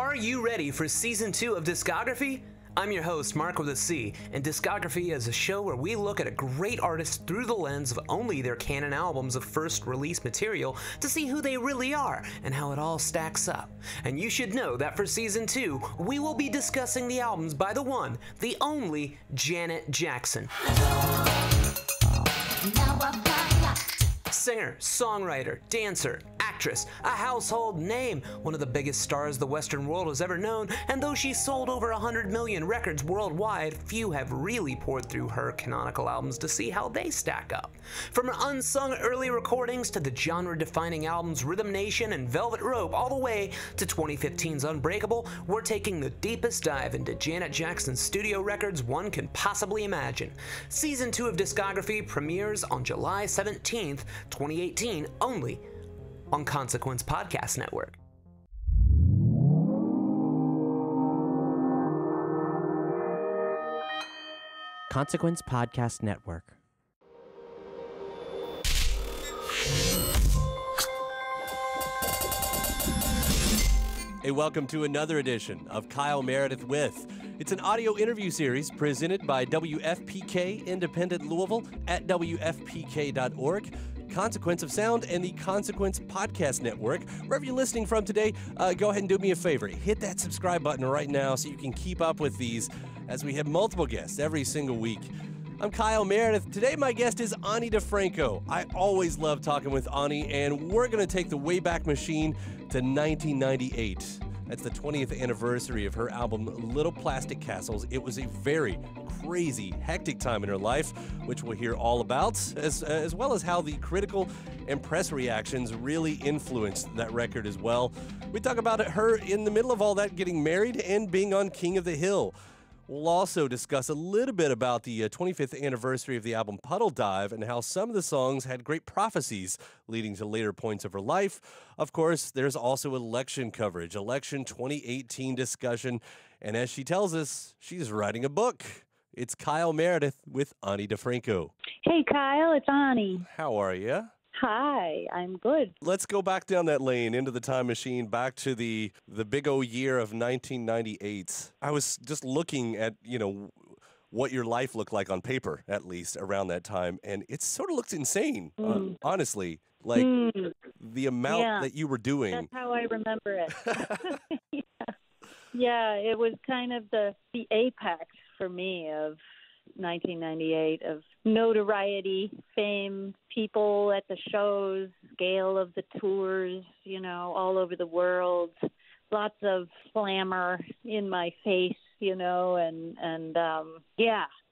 Are you ready for Season 2 of Discography? I'm your host, Mark with a C, and Discography is a show where we look at a great artist through the lens of only their canon albums of first release material to see who they really are and how it all stacks up. And you should know that for Season 2, we will be discussing the albums by the one, the only Janet Jackson. Singer, songwriter, dancer, actress, a household name, one of the biggest stars the Western world has ever known, and though she sold over 100 million records worldwide, few have really poured through her canonical albums to see how they stack up. From her unsung early recordings to the genre-defining albums Rhythm Nation and Velvet Rope, all the way to 2015's Unbreakable, we're taking the deepest dive into Janet Jackson's studio records one can possibly imagine. Season 2 of Discography premieres on July 17th, 2018, only on Consequence Podcast Network. Consequence Podcast Network. Hey, welcome to another edition of Kyle Meredith With. It's an audio interview series presented by WFPK Independent Louisville at WFPK.org. Consequence of Sound and the Consequence Podcast Network. Wherever you're listening from today, go ahead and do me a favor. Hit that subscribe button right now so you can keep up with these as we have multiple guests every single week. I'm Kyle Meredith. Today my guest is Ani DiFranco. I always love talking with Ani, and we're going to take the Wayback Machine to 1998. That's the 20th anniversary of her album Little Plastic Castles. It was a very crazy, hectic time in her life, which we'll hear all about, as well as how the critical and press reactions really influenced that record as well. We talk about her in the middle of all that getting married and being on King of the Hill. We'll also discuss a little bit about the 25th anniversary of the album Puddle Dive and how some of the songs had great prophecies leading to later points of her life. Of course, there's also election coverage, election 2018 discussion, and as she tells us, she's writing a book. It's Kyle Meredith with Ani DiFranco. Hey, Kyle, it's Ani. How are you? Hi, I'm good. Let's go back down that lane into the time machine, back to the big old year of 1998. I was just looking at, what your life looked like on paper, at least, around that time, and it sort of looks insane, honestly. Like, the amount that you were doing. That's how I remember it. Yeah, it was kind of the apex for me of 1998, of notoriety, fame, people at the shows, scale of the tours, all over the world, lots of glamour in my face,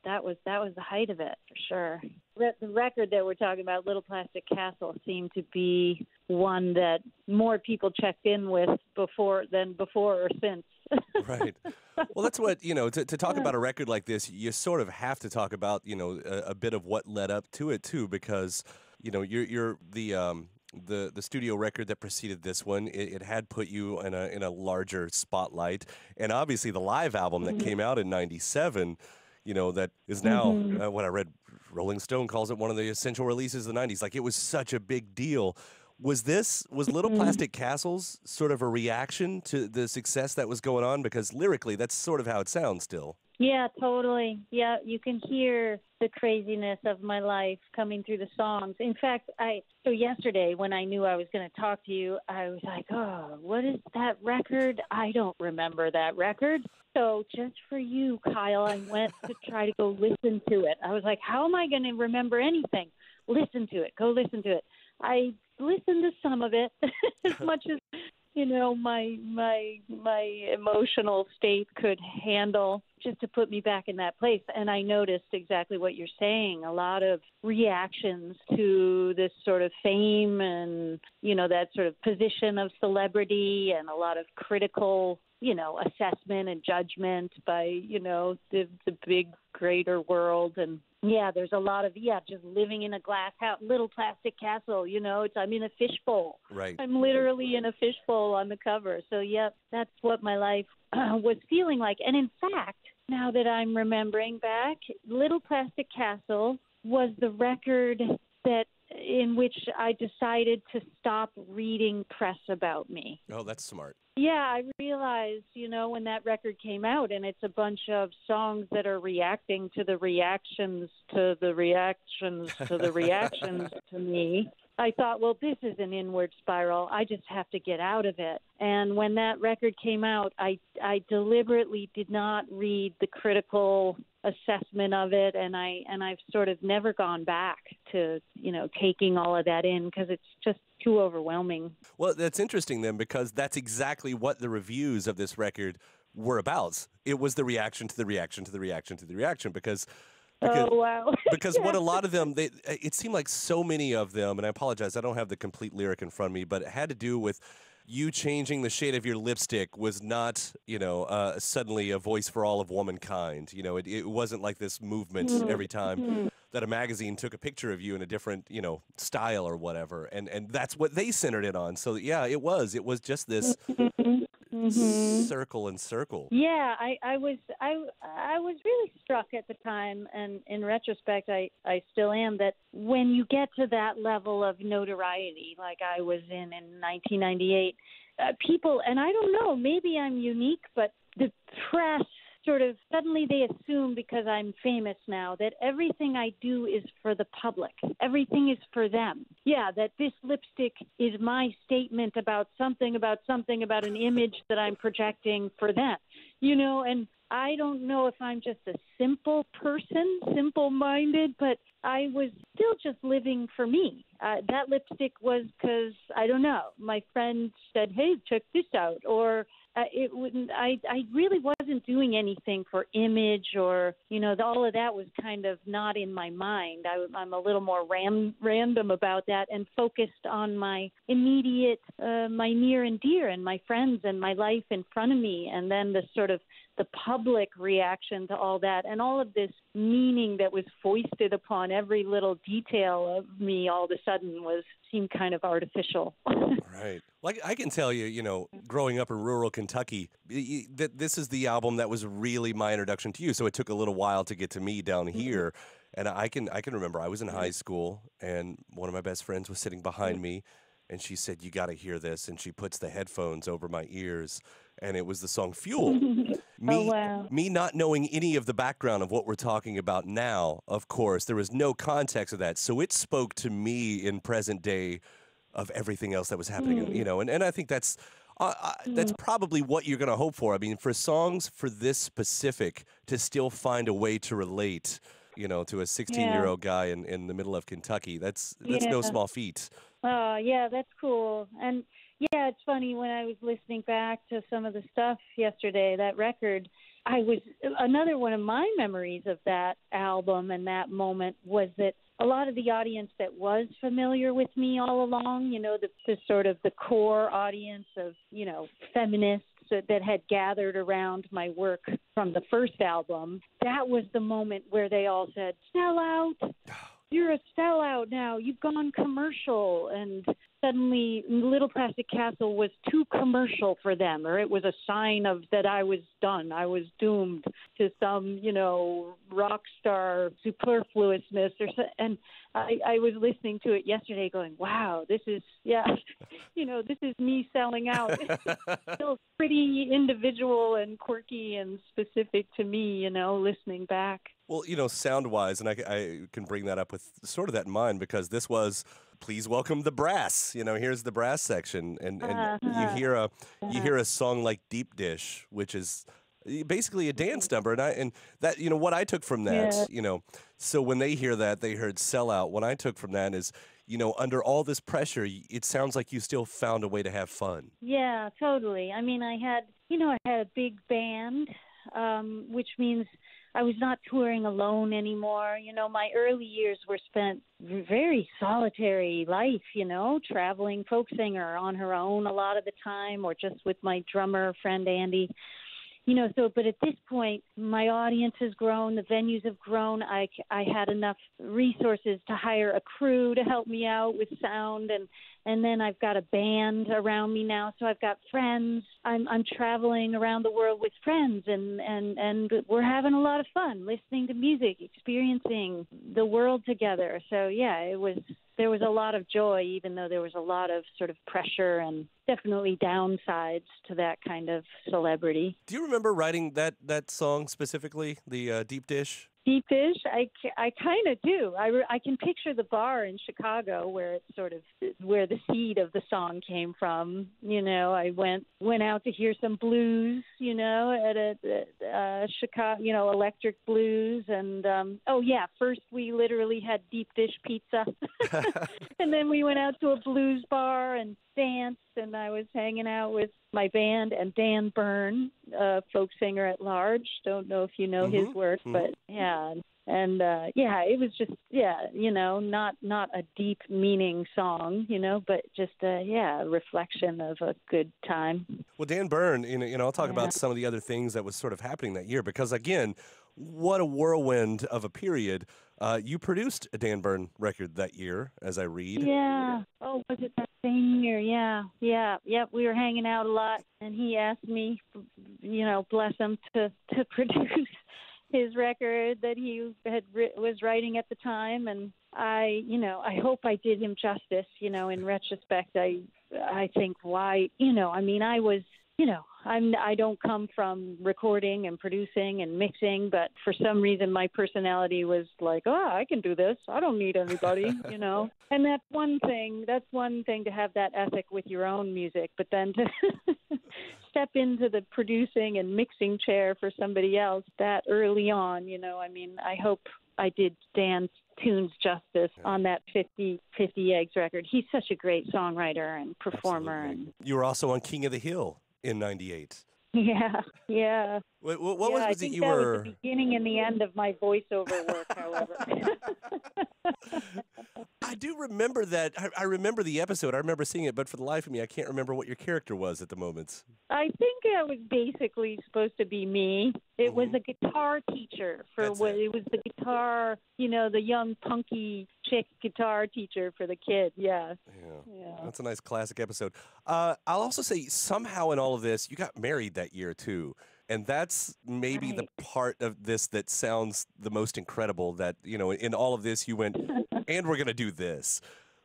that was the height of it for sure. The record that we're talking about, Little Plastic Castle, seemed to be one that more people checked in with before or since. Right. Well, that's what, to talk about a record like this, you sort of have to talk about, a bit of what led up to it, too, because, you're the studio record that preceded this one, it had put you in a larger spotlight. And obviously the live album that came out in 97, that is now, what I read, Rolling Stone calls it one of the essential releases of the 90s. Like, it was such a big deal. Was Little Plastic Castles sort of a reaction to the success that was going on? Because lyrically, that's sort of how it sounds still. Yeah, totally. Yeah, you can hear the craziness of my life coming through the songs. In fact, so yesterday when I knew I was going to talk to you, I was like, oh, what is that record? I don't remember that record. So just for you, Kyle, I went to try to go listen to it. I was like, how am I going to remember anything? Listen to it. Go listen to it. I listened to some of it as much as my emotional state could handle, just to put me back in that place. And I noticed exactly what you're saying, a lot of reactions to this sort of fame and, that sort of position of celebrity, and a lot of critical, assessment and judgment by, the big greater world. And yeah, there's a lot of, just living in a glass house, Little Plastic Castle, I'm in a fishbowl. Right. I'm literally in a fishbowl on the cover. So, that's what my life was feeling like. And in fact, now that I'm remembering back, Little Plastic Castle was the record that in which I decided to stop reading press about me. Oh, that's smart. Yeah, I realized, when that record came out, and it's a bunch of songs that are reacting to the reactions to the reactions to the reactions to me, I thought, well, this is an inward spiral. I just have to get out of it. And when that record came out, I deliberately did not read the critical assessment of it, and I've sort of never gone back to, taking all of that in, because it's just too overwhelming. Well, that's interesting then, because that's exactly what the reviews of this record were about. It was the reaction to the reaction to the reaction to the reaction, because oh, wow. Because what a lot of them, it seemed like so many of them, and I apologize, I don't have the complete lyric in front of me, but it had to do with you changing the shade of your lipstick was not, suddenly a voice for all of womankind. It wasn't like this movement every time that a magazine took a picture of you in a different, style or whatever. And that's what they centered it on. So, yeah, it was just this circle and circle. Yeah, I was really struck at the time, and in retrospect, I still am, that when you get to that level of notoriety, like I was in 1998, people, and I don't know, maybe I'm unique, but the press sort of suddenly they assume, because I'm famous now, that everything I do is for the public. Everything is for them. Yeah, that this lipstick is my statement about something, about an image that I'm projecting for them. And I don't know if I'm just a simple person, simple-minded, but I was still just living for me. That lipstick was because, I don't know, my friend said, hey, check this out, or it wouldn't. I really wasn't doing anything for image, or all of that was kind of not in my mind. I'm a little more random about that, and focused on my immediate, my near and dear, and my friends, and my life in front of me, and then the sort of the public reaction to all that, and all of this meaning that was foisted upon every little detail of me all of a sudden seemed kind of artificial. Right. Like I can tell you, growing up in rural Kentucky, that this is the album that was really my introduction to you. So it took a little while to get to me down here. And I can remember I was in high school, and one of my best friends was sitting behind me, and she said, you got to hear this. And she puts the headphones over my ears, and it was the song Fuel. Me not knowing any of the background of what we're talking about now, of course, there was no context of that. So it spoke to me in present day of everything else that was happening, and I think that's probably what you're going to hope for. I mean, for songs for this specific to still find a way to relate, to a 16-year-old guy in the middle of Kentucky, that's no small feat. Oh, yeah, that's cool. And yeah, it's funny, when I was listening back to some of the stuff yesterday, that record, another one of my memories of that album and that moment was that a lot of the audience that was familiar with me all along, the sort of the core audience of, feminists that had gathered around my work from the first album, that was the moment where they all said, sell out. You're a sellout now. You've gone commercial. And suddenly Little Plastic Castle was too commercial for them, or it was a sign of that I was done. I was doomed to some, rock star superfluousness. And I was listening to it yesterday going, wow, this is me selling out. It's still pretty individual and quirky and specific to me, listening back. Well, sound-wise, and I can bring that up with sort of that in mind, because this was, please welcome the brass. Here's the brass section, and you hear a song like Deep Dish, which is basically a dance number, and that what I took from that, so when they hear that, they heard Sellout. What I took from that is, under all this pressure, it sounds like you still found a way to have fun. Yeah, totally. I mean, I had a big band, which means I was not touring alone anymore. My early years were spent very solitary life, traveling folk singer on her own a lot of the time, or just with my drummer friend Andy. But at this point, my audience has grown, the venues have grown. I had enough resources to hire a crew to help me out with sound, and And then I've got a band around me now, so I've got friends. I'm traveling around the world with friends, and we're having a lot of fun listening to music, experiencing the world together. So yeah, there was a lot of joy, even though there was a lot of sort of pressure and definitely downsides to that kind of celebrity. Do you remember writing that song specifically, the Deep Dish? Deep Dish, I kind of do. I can picture the bar in Chicago where it's sort of where the seed of the song came from. You know, I went out to hear some blues, you know, at a Chicago, you know, electric blues. And, first we literally had deep dish pizza. And then we went out to a blues bar and danced, and I was hanging out with my band and Dan Bern, folk singer at large. Don't know if you know his work, but yeah. And it was just, you know, not a deep meaning song, you know, but just a reflection of a good time. Well, Dan Bern, you know, I'll talk about some of the other things that was sort of happening that year, because again, what a whirlwind of a period. You produced a Dan Bern record that year, as I read. Yeah. Oh, was it that same year? Yeah. We were hanging out a lot, and he asked me, you know, bless him, to produce his record that he was writing at the time. And I hope I did him justice. You know, in retrospect, I think why, you know, I mean, I was, you know, I don't come from recording and producing and mixing, but for some reason my personality was like, I can do this. I don't need anybody, you know. And that's one thing to have that ethic with your own music, but then to step into the producing and mixing chair for somebody else that early on, you know, I mean, I hope I did Dan's tunes justice on that 50 Eggs record. He's such a great songwriter and performer. Absolutely. And you were also on King of the Hill in '98. Yeah. What was I it think you that were? was the beginning and the end of my voiceover work, however. I do remember that. I remember the episode. I remember seeing it, but for the life of me, I can't remember what your character was at the moment. I think it was basically supposed to be me. It was a guitar teacher it was the guitar, you know, the young punky chick guitar teacher for the kid. Yeah. That's a nice classic episode. I'll also say somehow in all of this, you got married that year too. And that's maybe the part of this that sounds the most incredible, that, you know, in all of this you went, and we're going to do this.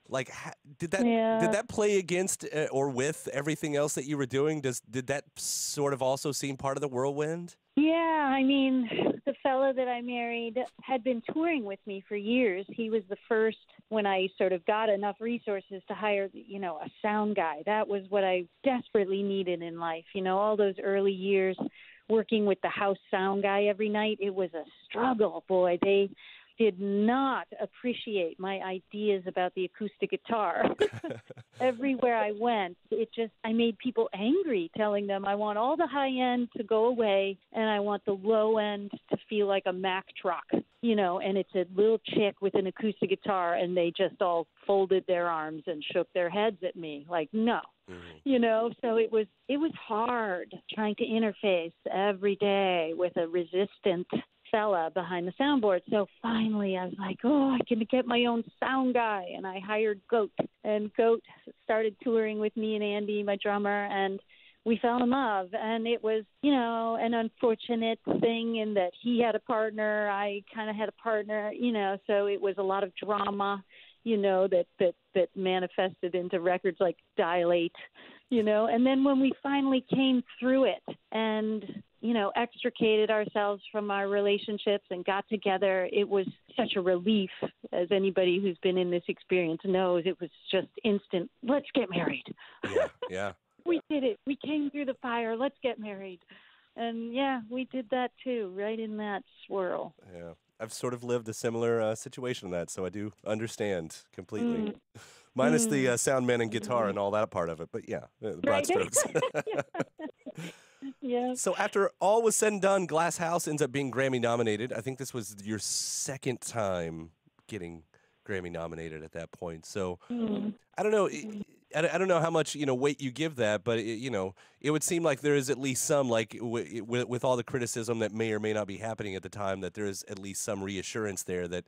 Like, did that play against or with everything else that you were doing? Did that sort of also seem part of the whirlwind? Yeah, I mean, the fella that I married had been touring with me for years. He was the first, when I sort of got enough resources to hire, you know, a sound guy. That was what I desperately needed in life. You know, all those early years working with the house sound guy every night, it was a struggle, boy. They did not appreciate my ideas about the acoustic guitar. Everywhere I went, I made people angry, telling them I want all the high end to go away and I want the low end to feel like a Mack truck, you know, and it's a little chick with an acoustic guitar, and they just all folded their arms and shook their heads at me like, no. You know, so it was hard trying to interface every day with a resistant fella behind the soundboard. So finally I was like, I can get my own sound guy. And I hired Goat. And Goat started touring with me and Andy, my drummer, and we fell in love. And it was, you know, an unfortunate thing in that he had a partner, I kind of had a partner, you know, so it was a lot of drama, you know, that manifested into records like Dilate, you know. And then when we finally came through it and, you know, extricated ourselves from our relationships and got together, it was such a relief. As anybody who's been in this experience knows, it was just instant, let's get married. Yeah. We did it. We came through the fire. Let's get married. And, we did that too, right in that swirl. Yeah. I've sort of lived a similar situation in that, so I do understand completely. Minus the sound man and guitar and all that part of it, but the broad strokes. Yeah. So after all was said and done, Glass House ends up being Grammy nominated. I think this was your second time getting Grammy nominated at that point. So I don't know. I don't know how much, you know, weight you give that, but you know, it would seem like there is at least some, like with all the criticism that may or may not be happening at the time, that there is at least some reassurance there that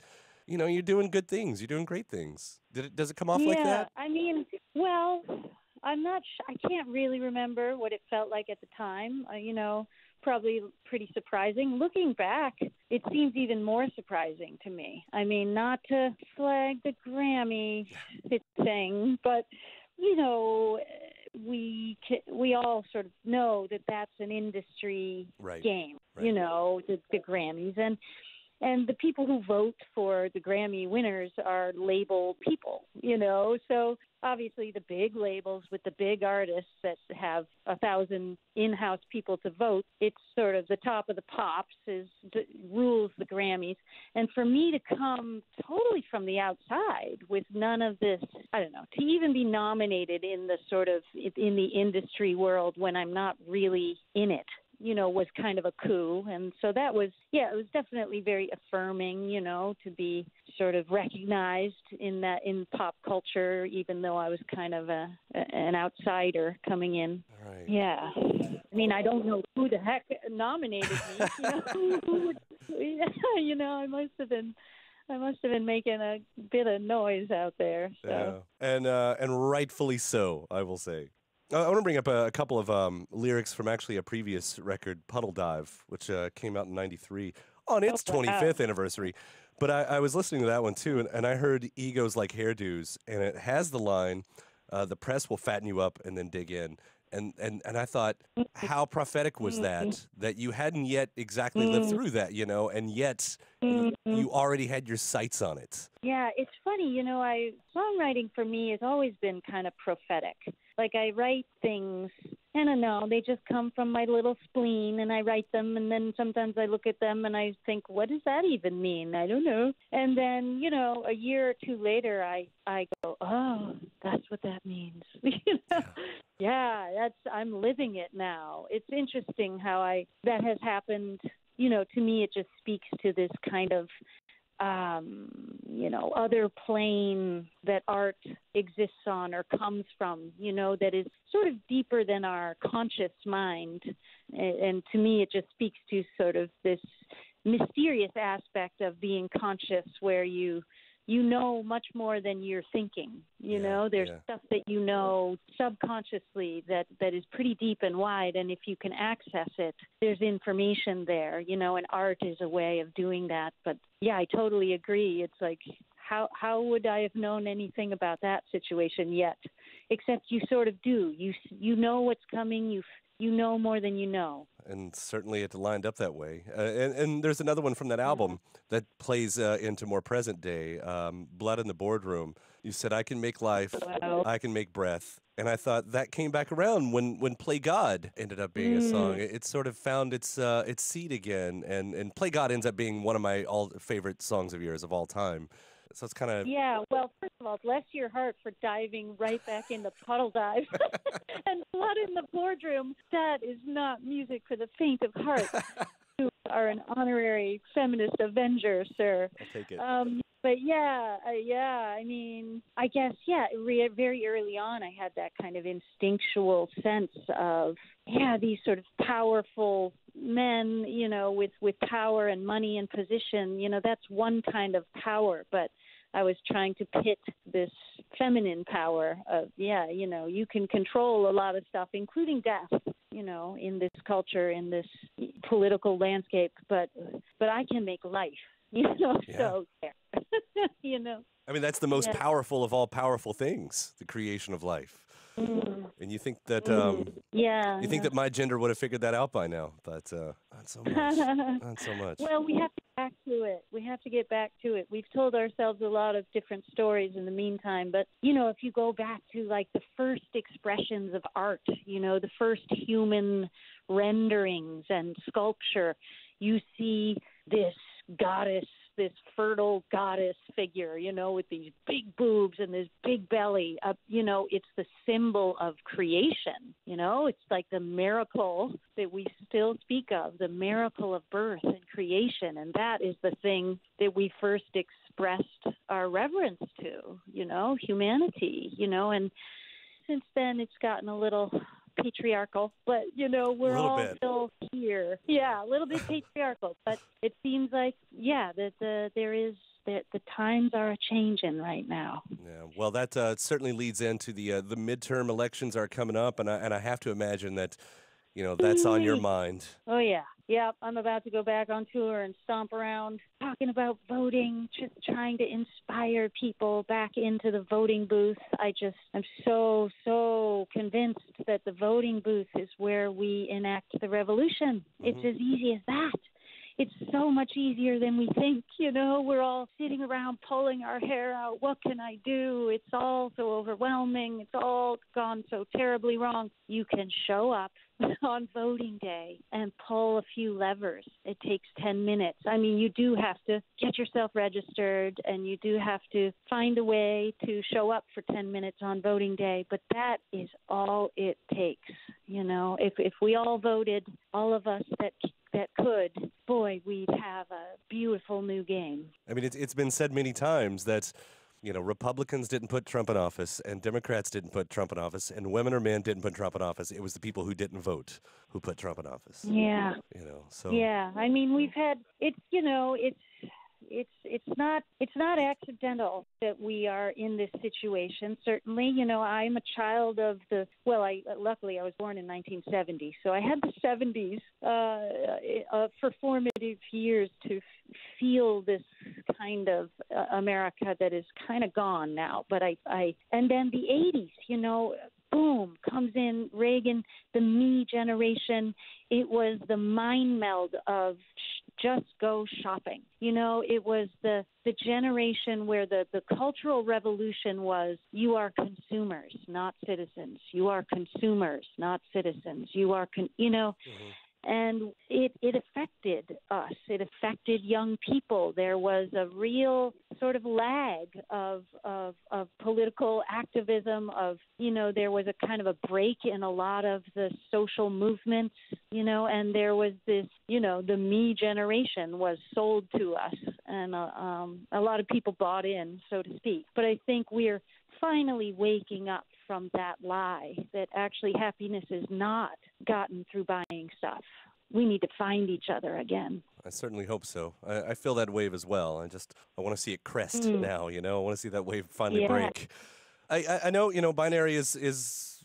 you're doing good things. You're doing great things. Does it come off like that? I mean, well, I'm not I can't really remember what it felt like at the time. Probably pretty surprising. Looking back, it seems even more surprising to me. I mean, not to slag the Grammy thing, but we all sort of know that that's an industry game. Right. The Grammys and the people who vote for the Grammy winners are label people, So obviously the big labels with the big artists that have 1,000 in-house people to vote, it's sort of the top of the pops rules the Grammys. And for me to come totally from the outside with none of this, I don't know, to even be nominated in the industry world when I'm not really in it, was kind of a coup. And so that was, it was definitely very affirming, to be sort of recognized in pop culture, even though I was kind of an outsider coming in. Right. Yeah. I mean, I don't know who the heck nominated me. I must have been making a bit of noise out there. So. Yeah. And rightfully so, I will say. I want to bring up a couple of lyrics from actually a previous record, Puddle Dive, which came out in '93 on its 25th anniversary. But I was listening to that one too, and I heard egos like hairdos, and it has the line, the press will fatten you up and then dig in. And I thought, how prophetic was that you hadn't yet exactly lived through that, and yet you already had your sights on it. Yeah, it's funny, songwriting for me has always been kind of prophetic. Like I write things, I don't know, they just come from my little spleen and I write them, and then sometimes I look at them and I think, what does that even mean? I don't know. And then, a year or two later, I go, oh, that's what that means. Yeah, I'm living it now. It's interesting how that has happened. To me, it just speaks to this kind of, other plane that art exists on or comes from, that is sort of deeper than our conscious mind. And to me, it just speaks to sort of this mysterious aspect of being conscious where you know much more than you're thinking. There's stuff that subconsciously that is pretty deep and wide, and if you can access it, there's information there, and art is a way of doing that. But yeah, I totally agree. It's like, how would I have known anything about that situation yet? Except you sort of do. You know what's coming. You know more than you know. And certainly it lined up that way. And there's another one from that album that plays into more present day, Blood in the Boardroom. You said, I can make life, I can make breath. And I thought that came back around when Play God ended up being a song. It sort of found its seed again. And Play God ends up being one of my favorite songs of yours of all time. So it's kind of... Yeah, well, first of all, bless your heart for diving right back into Puddle Dive. And Blood in the Boardroom, that is not music for the faint of heart. You are an honorary feminist avenger, sir. I'll take it. But I mean, I guess, very early on I had that kind of instinctual sense of, these sort of powerful men, with power and money and position, that's one kind of power. But I was trying to pit this feminine power of, you can control a lot of stuff, including death, in this culture, in this political landscape. But I can make life, so there, I mean, that's the most powerful of all powerful things, the creation of life. And you think that you think that my gender would have figured that out by now, but not so much. Not so much. Well, we have to get back to it. We've told ourselves a lot of different stories in the meantime, but if you go back to like the first expressions of art, the first human renderings and sculpture, you see this goddess, this fertile goddess figure, with these big boobs and this big belly. It's the symbol of creation. It's like the miracle that we still speak of, the miracle of birth and creation. And that is the thing that we first expressed our reverence to, humanity, and since then it's gotten a little patriarchal, but we're all still here. Yeah, a little bit patriarchal, but it seems like that there is the times are a-changing right now. Yeah, well, that certainly leads into the midterm elections are coming up, and I have to imagine that, that's on your mind. Oh, yeah. Yep, I'm about to go back on tour and stomp around talking about voting, just trying to inspire people back into the voting booth. I'm so convinced that the voting booth is where we enact the revolution. It's as easy as that. It's so much easier than we think. We're all sitting around pulling our hair out. What can I do? It's all so overwhelming. It's all gone so terribly wrong. You can show up on voting day and pull a few levers. It takes 10 minutes. I mean, you do have to get yourself registered, and you do have to find a way to show up for 10 minutes on voting day, but that is all it takes. If we all voted, all of us that could, boy, we'd have a beautiful new game. I mean, it's been said many times that, Republicans didn't put Trump in office, and Democrats didn't put Trump in office, and women or men didn't put Trump in office. It was the people who didn't vote who put Trump in office. Yeah. So. Yeah, I mean, we've had it's not accidental that we are in this situation. Certainly, I'm a child of luckily I was born in 1970, so I had the 70s for formative years to feel this kind of America that is kind of gone now. But and then the 80s, boom, comes in Reagan, the me generation. It was the mind meld of just go shopping. It was the generation where the cultural revolution was, you are consumers, not citizens. You are consumers, not citizens. You are, And it affected us. It affected young people. There was a real sort of lag of political activism. There was a kind of a break in a lot of the social movements. And there was this. The me generation was sold to us, and a lot of people bought in, so to speak. But I think we're finally waking up from that lie that actually happiness is not gotten through buying stuff. We need to find each other again. I certainly hope so. I feel that wave as well. I want to see it crest now, I want to see that wave finally break. I know, Binary is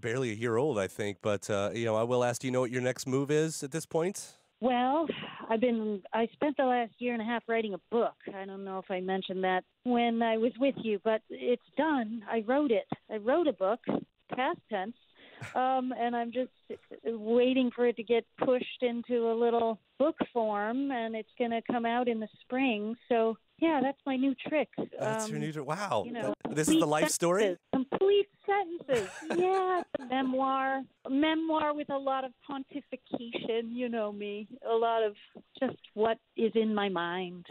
barely a year old, I think, but, I will ask, do you know what your next move is at this point? Well, I spent the last year and a half writing a book. I don't know if I mentioned that when I was with you, but it's done. I wrote it. I wrote a book, past tense, and I'm just waiting for it to get pushed into a little book form, and it's going to come out in the spring. So, yeah, that's my new trick. That's your new trick. Wow. This is the life story? Complete sentences. Yeah, it's a memoir. A memoir with a lot of pontification, you know me. A lot of just what is in my mind,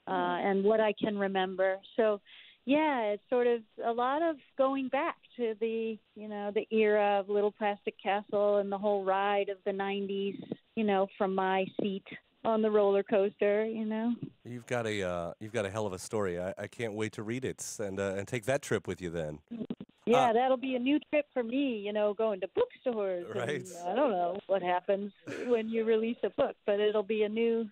and what I can remember. So, yeah, it's sort of a lot of going back to the era of Little Plastic Castle and the whole ride of the 90s, from my seat on the roller coaster, You've got a hell of a story. I can't wait to read it and take that trip with you then. Yeah, that'll be a new trip for me, going to bookstores. Right. And I don't know what happens when you release a book, but it'll be a new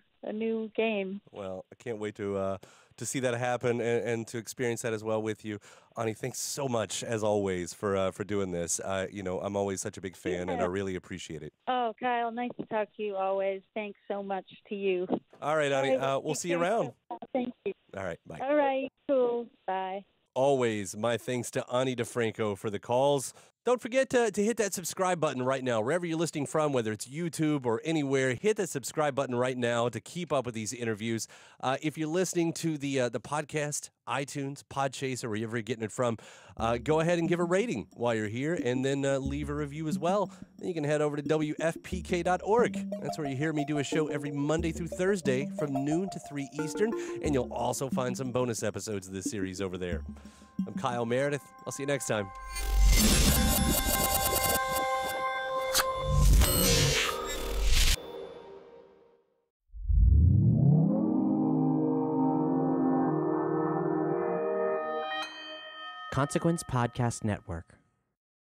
game. Well, I can't wait to see that happen and to experience that as well with you. Ani, thanks so much, as always, for doing this. I'm always such a big fan, and I really appreciate it. Oh, Kyle, nice to talk to you always. Thanks so much to you. All right, Ani, we'll see you around. Thank you. All right, bye. All right, cool. Bye. Always, my thanks to Ani DiFranco for the calls. Don't forget to hit that subscribe button right now, wherever you're listening from, whether it's YouTube or anywhere. Hit that subscribe button right now to keep up with these interviews. If you're listening to the podcast, iTunes, Podchaser, wherever you're getting it from, go ahead and give a rating while you're here, and then leave a review as well. Then you can head over to WFPK.org. That's where you hear me do a show every Monday through Thursday from noon to 3 Eastern, and you'll also find some bonus episodes of this series over there. I'm Kyle Meredith. I'll see you next time. Consequence Podcast Network.